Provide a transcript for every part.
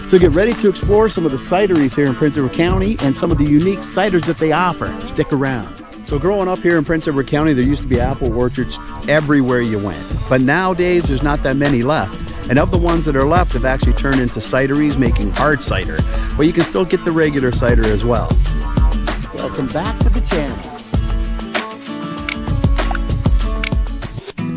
So get ready to explore some of the cideries here in Prince Edward County and some of the unique ciders that they offer. Stick around. So growing up here in Prince Edward County, there used to be apple orchards everywhere you went. But nowadays, there's not that many left. And of the ones that are left have actually turned into cideries, making hard cider. But you can still get the regular cider as well. Welcome back to the channel.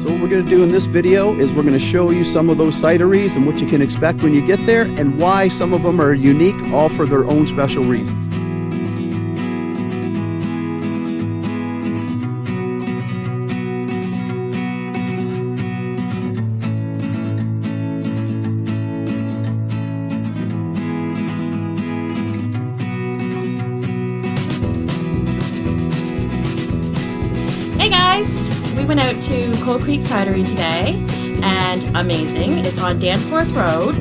So what we're going to do in this video is we're going to show you some of those cideries and what you can expect when you get there and why some of them are unique, all for their own special reasons. Hey guys! We went out to Cold Creek Cidery today, and amazing. It's on Danforth Road.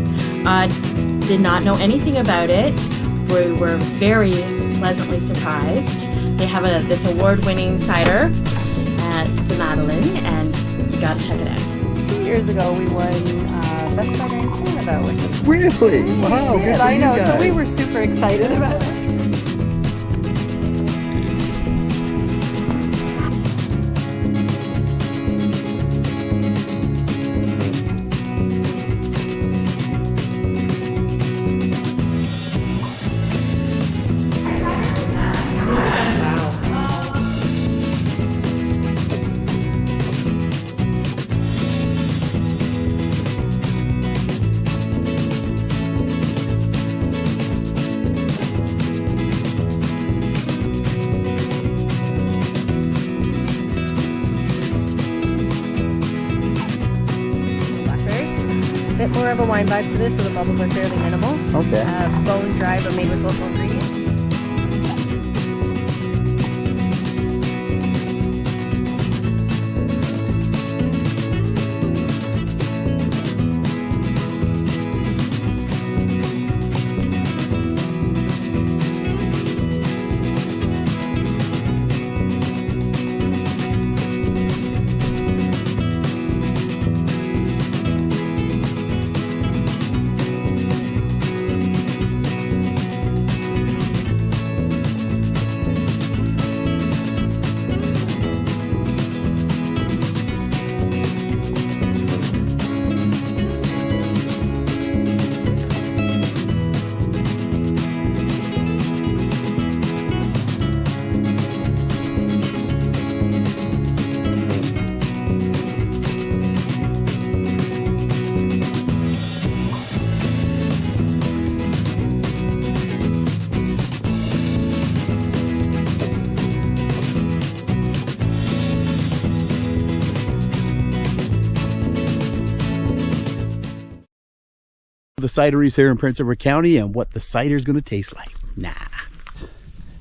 Did not know anything about it. We were very pleasantly surprised. They have this award-winning cider at the Madeline, and you gotta check it out. 2 years ago we won Best Cider in Canada, which was Really? Wow, good for I know. you guys. So we were super excited about it. A bit more of a wine vibe to this, so the bubbles are fairly minimal. Okay. Bone dry, but made with local ingredients. The cideries here in Prince Edward County and what the cider is going to taste like. Nah.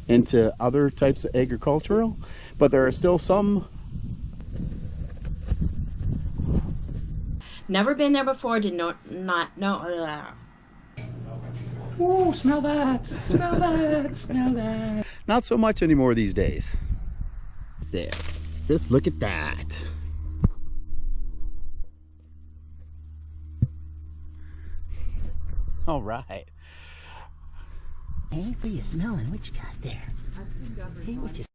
Into other types of agricultural, but there are still some. Never been there before, did not know. Oh, smell that! Smell that! Smell that! Not so much anymore these days. There. Just look at that. All right. Hey, what are you smelling? What you got there? Hey, what you